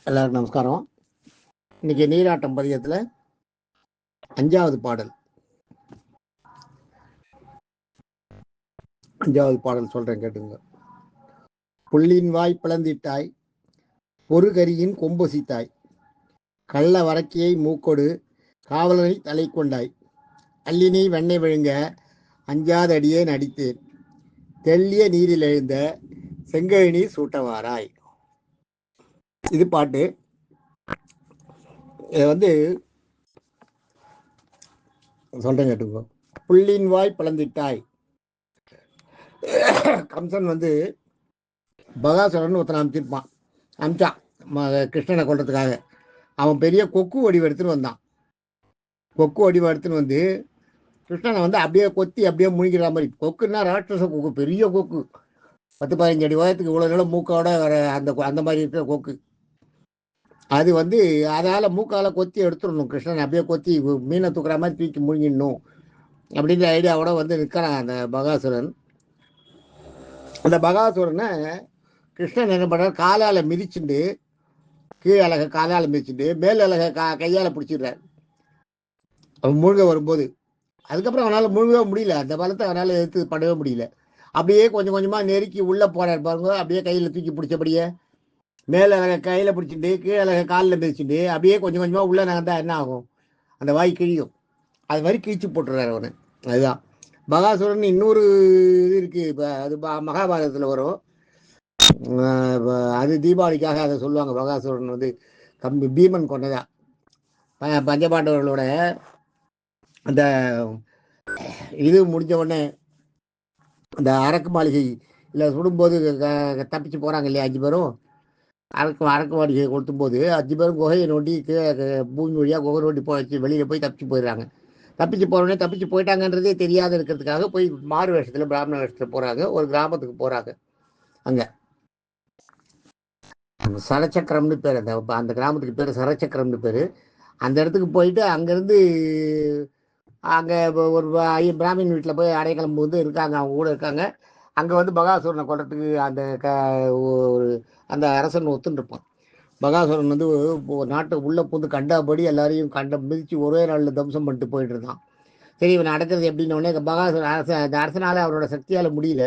எல்லாருக்கும் நமஸ்காரம். இன்னைக்கு நீராட்டம் பதியத்தில் 5வது பாடல். 5வது பாடல் சொல்றேன் கேட்டுங்க. புள்ளின் வாய் பிளந்திட்டாய், பொறு கரியின் கொம்பொசித்தாய், கள்ள வரக்கியை மூக்கொடு காவலனை தலை கொண்டாய், அள்ளினி வெண்ணெய் விழுங்க அஞ்சாதடியே நடித்தேன், தெள்ளிய நீரில் எழுந்த செங்கழி சூட்டவாராய். இது பாட்டு. இதை சொல்றேன் கேட்டுக்கோ. புள்ளின் வாய் பிளந்திட்டாய். கம்சன் பகாசுரன் ஒருத்தனை அமிச்சான் கிருஷ்ணனை கொல்றதுக்காக. அவன் பெரிய கொக்கு வடிவம் எடுத்துன்னு வந்தான். கொக்கு வடிவம் எடுத்துன்னு வந்து கிருஷ்ணனை அப்படியே கொத்தி அப்படியே முழுங்கிற மாதிரி. கொக்குன்னா ராட்சச கொக்கு, பெரிய கொக்கு, 10-15 அடி உயரத்துக்கு இவ்வளோ நிலம் மூக்கோட வர அந்த மாதிரி இருக்கிற கொக்கு. அது அதால் மூக்கால கொத்தி எடுத்துடணும். கிருஷ்ணன் அப்படியே கொத்தி மீனை தூக்குற மாதிரி தூக்கி முழுங்கிடணும் அப்படின்ற ஐடியாவோட நிற்கிறான் அந்த பகாசுரன். அந்த பகாசுரனை கிருஷ்ணன் என்ன பண்ணுறார், காலால் மிதிச்சுட்டு, கீழ் அழகை காலால் மிதிச்சுட்டு மேல் அழகை கையால் பிடிச்சிடுறார் அவன் முழுக வரும்போது. அதுக்கப்புறம் அவனால் முழுகவே முடியல. அந்த பலத்தை அவனால் எடுத்து பண்ணவே முடியல. அப்படியே கொஞ்சம் கொஞ்சமாக நெருக்கி உள்ளே போகிறார் பாருங்க. அப்படியே கையில் தூக்கி பிடிச்சபடியே மேல் அழகை கையில் பிடிச்சிட்டு கீழ் அழகை காலில் மிதிச்சுட்டு அப்படியே கொஞ்சம் கொஞ்சமாக உள்ளே நகர்ந்தால் என்ன ஆகும், அந்த வாய் கிழியும். அது மாதிரி கிழிச்சு போட்டுறாரு அவனை. அதுதான் பகாசுரன். இன்னொரு இது இருக்குது, இப்போ அது மகாபாரதத்தில் வரும். அது தீபாவளிக்காக அதை சொல்லுவாங்க. பகாசுரன் பீமன் கொண்டதா. பஞ்சபாண்டவர்களோட அந்த இது முடிஞ்ச உடனே அந்த அரக்கு மாளிகை இல்லை சுடும்போது தப்பிச்சு போகிறாங்க இல்லையா 5 பேரும். அரக்கு மாளிகையை கொளுத்தும் போது 5 பேரும் குகையை நோண்டி பூமி வழியாக குகை நோண்டி போச்சு வெளியில் போய் தப்பிச்சு போயிடுறாங்க. தப்பிச்சு போகிறோடனே தப்பிச்சு போயிட்டாங்கன்றதே தெரியாத இருக்கிறதுக்காக போய் மாறு வேஷத்தில் பிராமண வேஷத்தில் போகிறாங்க. ஒரு கிராமத்துக்கு போகிறாங்க. அங்கே சரச்சக்கரம்னு பேர். அந்த கிராமத்துக்கு பேர் சரச்சக்கரம்னு பேர். அந்த இடத்துக்கு போயிட்டு அங்கேருந்து அங்கே ஒரு பிராமின் வீட்டில் போய் அடைக்கலம் இருக்காங்க. அவங்க கூட இருக்காங்க. அங்கே பகாசுரனை கொல்றதுக்கு ஒரு அந்த அரசன் ஒத்துன்னு இருப்பான். பகாசுரன் நாட்டுக்கு உள்ளே பூந்து கண்டபடி எல்லாரையும் மிதித்து ஒரே நாளில் தம்சம் பண்ணிட்டு போயிட்டு இருந்தான். சரி, இவன் நடக்கிறது எப்படின்னோடனே பகாசுரன் அந்த அரசனால் அவரோட சக்தியால் முடியல.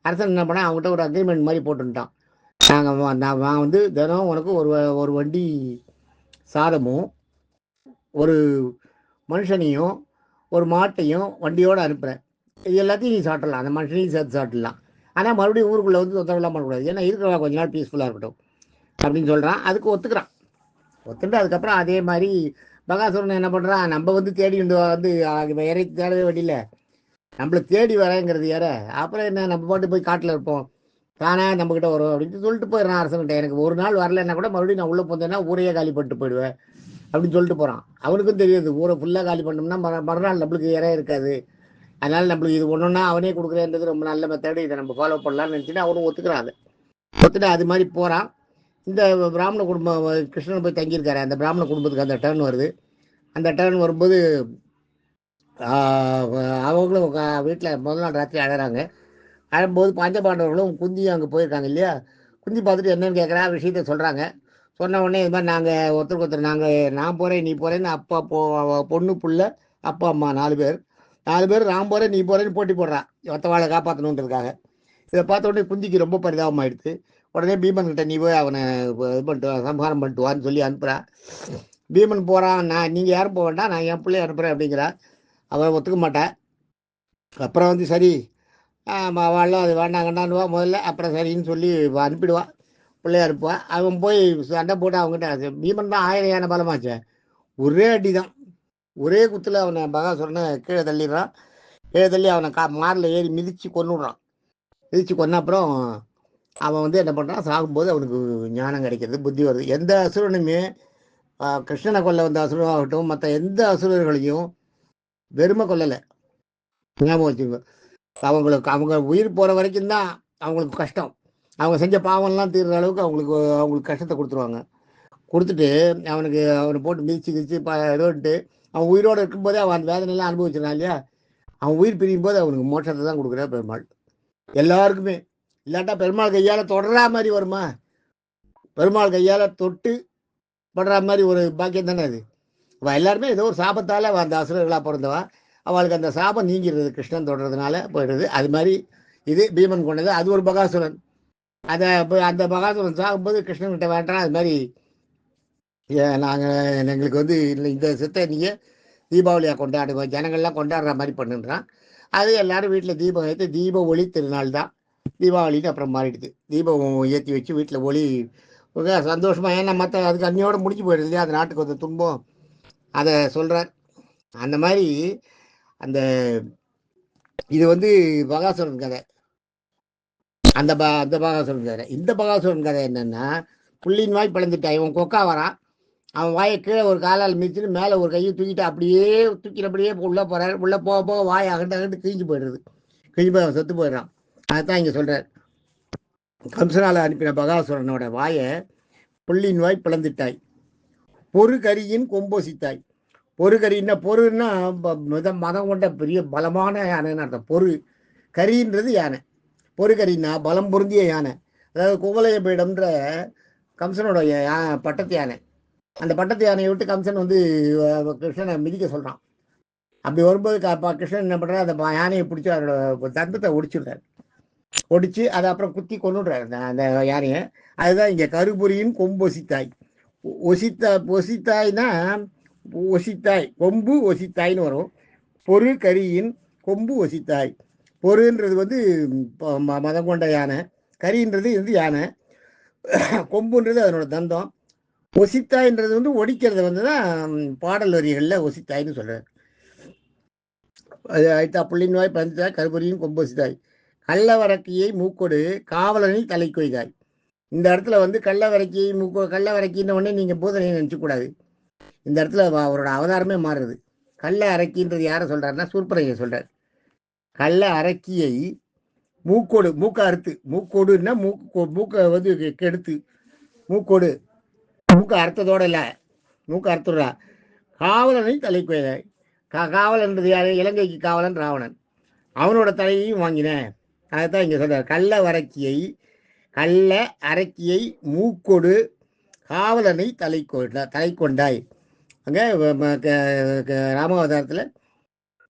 அரசன் என்ன பண்ணால் அவங்ககிட்ட ஒரு அக்ரிமெண்ட் மாதிரி போட்டுட்டான். நான் தினம் உனக்கு ஒரு வண்டி சாதமும் ஒரு மனுஷனையும் ஒரு மாட்டையும் வண்டியோடு அனுப்புகிறேன். இது எல்லாத்தையும் நீ சாப்பிடலாம், அந்த மனுஷனையும் சேர்த்து சாப்பிடலாம். ஆனால் மறுபடியும் ஊருக்குள்ளே தொந்தரவுலாம் பண்ணக்கூடாது, ஏன்னா இருக்கிறவங்க கொஞ்ச நாள் பீஸ்ஃபுல்லாக இருக்கட்டும் அப்படின்னு சொல்கிறான். அதுக்கு ஒத்துக்கிறான். ஒத்துட்டு அதுக்கப்புறம் அதே மாதிரி பகாசுரன் என்ன பண்ணுறான், நம்ம தேடி இறை தேடவே வேண்டியில்லை, நம்மளை தேடி வரேங்கிறது யார. அப்புறம் என்ன, நம்ம பாட்டு போய் காட்டில் இருப்போம், தானே நம்மக்கிட்ட வரும் அப்படின்னு சொல்லிட்டு போயிடுறான் அரசன்கிட்ட. எனக்கு ஒரு நாள் வரலைன்னா கூட மறுபடியும் நான் உள்ளே போந்தேன்னா ஊரையே காலி பண்ணிட்டு போயிடுவேன் அப்படின்னு சொல்லிட்டு போகிறான். அவனுக்கும் தெரியுது ஊரை ஃபுல்லாக காலி பண்ணோம்னா மறுநாள் நம்மளுக்கு இறை இருக்காது. அதனால் நம்மளுக்கு இது ஒன்றுன்னா அவனே கொடுக்குறேன்றது ரொம்ப நல்ல மெத்தடு, இதை நம்ம ஃபாலோ பண்ணலான்னு நினச்சிட்டு அவனும் ஒத்துக்கிறான். அதை ஒத்துட்டு அது மாதிரி போகிறான். இந்த பிராமண குடும்பம் கிருஷ்ணன் போய் தங்கியிருக்காரு. அந்த பிராமண குடும்பத்துக்கு அந்த டர்ன் வருது. அந்த டர்ன் வரும்போது அவங்களும் வீட்டில் முதல் நாள் ராத்திரி அழகிறாங்க. அழும்போது பஞ்சபாண்டவர்களும் குந்தியும் அங்கே போயிருக்காங்க இல்லையா. குந்தி பார்த்துட்டு என்னன்னு கேட்குறா, விஷயத்த சொல்கிறாங்க. சொன்ன உடனே இது மாதிரி நாங்கள் ஒருத்தருக்கு ஒருத்தர் நான் போகிறேன் நீ போகிறேன்னு அப்பா பொண்ணு புள்ள அப்பா அம்மா 4 பேர் நான் போகிறேன் நீ போகிறேன்னு போட்டி போடுறான் ஒத்தவாளை காப்பாற்றணுன்றதுக்காக. இதை பார்த்த உடனே குந்திக்கு ரொம்ப பரிதாபமாயிடுது. உடனே பீமன் கிட்ட நீ போய் அவனை இது பண்ணிட்டு சம்ஹாரம் பண்ணிட்டு வான்னு சொல்லி அனுப்புகிறா. பீமன் போகிறான். நீங்கள் யாரும் போக வேண்டாம், நான் என் பிள்ளைய அனுப்புகிறேன் அப்படிங்கிறா. அவன் ஒத்துக்க மாட்டேன். அப்புறம் சரி வாழலாம், அது வேண்டாங்கண்டான்னுவா முதல்ல. அப்புறம் சரின்னு சொல்லி அனுப்பிடுவான், பிள்ளைய அனுப்புவான். அவன் போய் சண்டை போட்டு அவங்ககிட்ட பீமன் தான் 1000 யானை பலமாச்சே. ஒரே அடி தான், ஒரே குத்தில் அவனை பகாசுரனை கீழே தள்ளிடுறான். கீழே தள்ளி அவனை மாரில் ஏறி மிதித்து கொன்னுடுறான். மிதித்து கொன்ன அப்புறம் அவன் என்ன பண்ணுறான், சாகும்போது அவனுக்கு ஞானம் கிடைக்கிறது, புத்தி வருது. எந்த அசுரனுமே கிருஷ்ணனை கொல்ல வந்த அசுரனாகட்டும் மற்ற எந்த அசுரர்களையும் வெறுமை கொல்லலை, ஞாபகம் வச்சுக்கோ. அவங்க உயிர் போகிற வரைக்கும் தான் அவங்களுக்கு கஷ்டம். அவங்க செஞ்ச பாவம்லாம் தீர்ற அளவுக்கு அவங்களுக்கு கஷ்டத்தை கொடுத்துருவாங்க. கொடுத்துட்டு அவனை போட்டு மிதிச்சு ஏதோன்ட்டு அவன் உயிரோடு இருக்கும்போதே அவன் அந்த வேதனையெல்லாம் அனுபவிச்சிருக்கான் இல்லையா. அவன் உயிர் பிரியும் போது அவனுக்கு மோட்சத்தை தான் கொடுக்குறா பெருமாள் எல்லாருக்குமே. இல்லாட்டா பெருமாள் கையால் தொடரா மாதிரி வருமா, பெருமாள் கையால் தொட்டு படுற மாதிரி ஒரு பாக்கியம் தானே அது. அவள் எல்லாருமே ஏதோ ஒரு சாபத்தால் அந்த அசுரர்களாக பிறந்தவா, அவளுக்கு அந்த சாபம் நீங்கிறது கிருஷ்ணன் தொடுறதுனால போயிடுது. அது மாதிரி இது பீமன் கொண்டது, அது ஒரு பகாசுரன். அதை அந்த பகாசுரன் சாகும்போது கிருஷ்ணன்கிட்ட வேண்டாம், அது மாதிரி நாங்கள் எங்களுக்கு வந்து இல்லை, இந்த சித்தை நீங்கள் தீபாவளியாக கொண்டாடுவோம், ஜனங்கள்லாம் கொண்டாடுற மாதிரி பண்ணுன்றான். அது எல்லாரும் வீட்டில் தீபம் ஏற்றி, தீப ஒளி திருநாள் தான் தீபாவளின்னு அப்புறம் மாறிடுது. தீபம் ஏற்றி வச்சு வீட்டில் ஒளி சந்தோஷமாக, ஏன்னா மற்ற அதுக்கு அன்னியோட முடிஞ்சு போயிடுது இல்லையா, அந்த நாட்டுக்கு வந்து துன்பம், அதை சொல்கிறார். அந்த மாதிரி அந்த இது வந்து பகாசுரன் கதை. அந்த பகாசுரன் கதை. இந்த பகாசுரன் கதை என்னன்னா, புள்ளின் வாய் பிளந்துட்டான். இவன் கொக்கா வரான், அவன் வாயை கீழே ஒரு காலால் மிதிச்சுட்டு மேலே ஒரு கையை தூக்கிட்டு அப்படியே தூக்கினபடியே உள்ளே போகிறார். உள்ளே போக போக வாய் அகண்டு கிழிஞ்சு போயிடுறது. கிழிஞ்சு போய் அவன் செத்து போயிடுறான். அதுதான் இங்கே சொல்கிறார். கம்சனால் அனுப்பின பகாசுரனோட வாயை புள்ளின் வாய் பிளந்துட்டாய், பொறு கரியின் கொம்போசித்தாய். பொறு கரின்னா, பொருன்னா மதம் கொண்ட பெரிய பலமான யானைன்னு அர்த்தம். பொறு கரின்றது யானை. பொறு கரின்னா பலம் பொருந்திய யானை. அதாவது குவலய பீடம்ன்ற கம்சனோட பட்டத்து யானை. அந்த பட்டத்து யானையை விட்டு கம்சன் வந்து கிருஷ்ணனை மிதிக்க சொல்கிறான். அப்படி வரும்போது கிருஷ்ணன் என்ன பண்ணுறாரு, அந்த யானையை பிடிச்சி அதோட தந்தத்தை ஒடிச்சுடுறாரு. ஒடிச்சு அதை அப்புறம் குத்தி கொண்டுடுறாரு அந்த யானையை. அதுதான் இங்கே கருபுரியின் கொம்பு ஒசித்தாய். ஒசித்தாய்னா ஒசித்தாய், கொம்பு ஒசித்தாய்னு வரும். பொறு கரியின் கொம்பு ஒசித்தாய். பொறுன்றது வந்து மதம் கொண்ட யானை, கரின்றது வந்து யானை, கொம்புன்றது அதனோட தந்தம், ஒசித்தாய்ன்றது வந்து ஒடிக்கிறது வந்து தான் பாடல் வரிகளில் ஒசித்தாய்ன்னு சொல்கிறார். அது ஆயிட்டா புள்ளின் வாய் பந்தாய் கருபுரியின் கொம்பு ஒசித்தாய். கள்ளவரக்கியை மூக்கொடு காவலனை தலை கொய்தாய். இந்த இடத்துல வந்து கள்ளவரக்கியை கள்ளவரக்கின்ற உடனே நீங்கள் பூதனையை நினச்சக்கூடாது. இந்த இடத்துல அவரோட அவதாரமே மாறுறது. கள்ள அரக்கின்றது யாரை சொல்கிறாருன்னா சூர்பனையை சொல்கிறார். கள்ள அரக்கியை மூக்கோடு, மூக்க அறுத்து, மூக்கோடுன்னா மூக்கை வந்து கெடுத்து, மூக்கோடு மூக்கை அறுத்ததோட இல்லை, மூக்கை அறுத்துடுறா. காவலனை தலை கொய்தாய். காவலன்றது யார்? இலங்கைக்கு காவலன் ராவணன், அவனோட தலையையும் வாங்கினேன். அதைத்தான் இங்கே சொல்கிறார். கள்ள அரக்கியை மூக்கொடு காவலனை தலை கொண்டாய். அங்கே ராமாவதாரத்தில்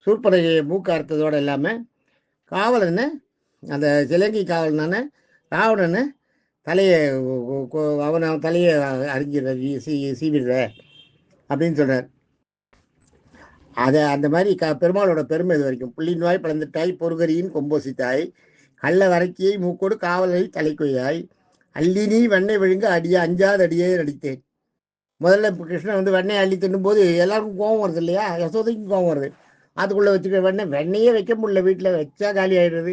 சூர்பனையை மூக்க அறுத்ததோடு இல்லாமல் காவலனை, அந்த இலங்கை காவலனான ராவணனை தலையை அவன் தலையை அறிஞ்சிடுற சீவிடுற அப்படின்னு சொல்கிறார். அதை அந்த மாதிரி பெருமாளோட பெருமை இது வரைக்கும். புள்ளின் வாய் பிளந்துட்டாய், பொறுகரியின் கொம்போசித்தாய், கள்ள வரைக்கியை மூக்கோடு காவலனை தலை கொய்தாய், அள்ளினி வெண்ணெய் விழுங்க அஞ்சாத அடியே நடித்தேன். முதல்ல இப்போ கிருஷ்ணன் வந்து வெண்ணெய் அள்ளி தின்னும் போது எல்லாருக்கும் கோபம் வருது இல்லையா, யசோதைக்கும் கோபம் வருது. அதுக்குள்ளே வச்சுக்க வெண்ணெயே வைக்க முடியல, வீட்டில் வச்சா காலி ஆகிடுறது.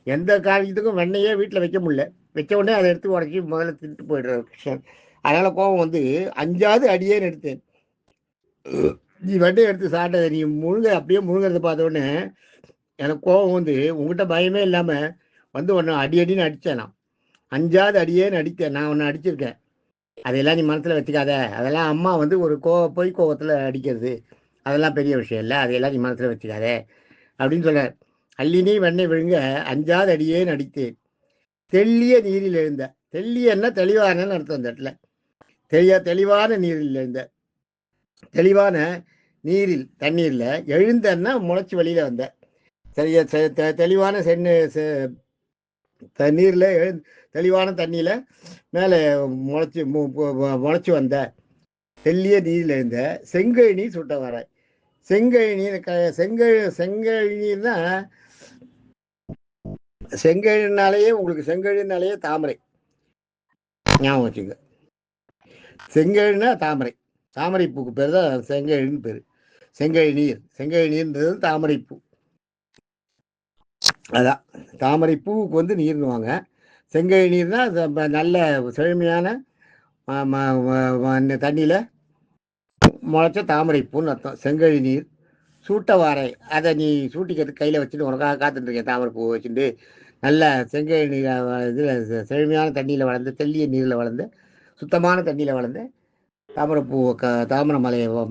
எந்த காரியத்துக்கும் வெண்ணெயே வீட்டில் வைக்க முடியல. வச்ச உடனே அதை எடுத்து உடச்சி முதல்ல தின்ட்டு போய்டுறாரு கிருஷ்ணன். அதனால் கோபம் வந்து அஞ்சாவது அடியே எடுத்தேன். நீ வெண்ணெய் எடுத்து சாப்பிட்டதை நீ அப்படியே முழுங்கிறத பார்த்த உடனே எனக்கு கோபம் வந்து உங்ககிட்ட பயமே இல்லாமல் வந்து ஒன்று அடின்னு அடித்தேன். நான் அஞ்சாவது அடியேன்னு அடித்தேன். நான் ஒன்று அடிச்சிருக்கேன், அதையெல்லாம் நீ மனசில் வச்சுக்காத. அதெல்லாம் அம்மா வந்து ஒரு பொய் கோபத்தில் அடிக்கிறது, அதெல்லாம் பெரிய விஷயம் இல்லை, அதையெல்லாம் நீ மனசில் வச்சுக்காத அப்படின்னு சொல்கிறார். அள்ளினி வெண்ணெய் விழுங்க அஞ்சாவது அடியேன்னு அடித்தேன். தெள்ளிய நீரில் எழுந்த, தெள்ளியன்னா தெளிவானன்னு அர்த்தம். அந்த இடத்துல தெளிவான நீரில் எழுந்த, தெளிவான நீரில் தண்ணீரில் எழுந்தன்னா முளைச்சி வெளியில் வந்த, தெளிவான தண்ணீரில் தெளிவான தண்ணியில் மேலே முளைச்சி வந்த, தெள்ளிய நீரில் இருந்த செங்கழி நீர் சுட்ட வர. செங்கழி நீர் செங்கழி நீர்னா செங்கழினாலேயே உங்களுக்கு செங்கழினாலேயே தாமரை ஞாபகம் வச்சுங்க. செங்கழினா தாமரை, தாமரை பூக்கு பேர் தான் செங்கழின்னு பேர். செங்கழி நீர்ன்றது தாமரைப்பூ. அதான் தாமரை பூவுக்கு வந்து நீர்னுவாங்க. செங்கழி நீர்னா நல்ல செழுமையான தண்ணியில் முளைச்ச தாமரை பூன்னு அர்த்தம். செங்கழி நீர் சூட்ட வாரை, அதை நீ சூட்டிக்கிறதுக்கு கையில் வச்சுட்டு உனக்காக காத்துட்டுருக்கேன். தாமரை பூவை வச்சுட்டு நல்ல செங்கழி நீர் இதில் செழுமையான தண்ணியில் வளர்ந்து, தெள்ளிய நீரில் வளர்ந்து, சுத்தமான தண்ணியில் வளர்ந்து தாமரை பூவை தாமரை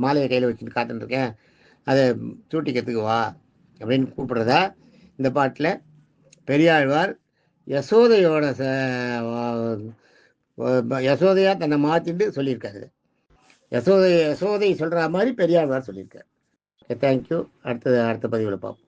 மாலையை கையில் வச்சுட்டு காத்துட்டுருக்கேன், அதை சூட்டிக்கிறதுக்கு வா அப்படின்னு கூப்பிடுறதா இந்த பாட்டில் பெரியாழ்வார் யசோதையோட யசோதையா தன்னை மாற்றிட்டு சொல்லியிருக்காரு. யசோதை சொல்கிற மாதிரி பெரியாழ்வார் சொல்லியிருக்காரு. Okay, thank you. அடுத்த பதிவில் பார்ப்போம்.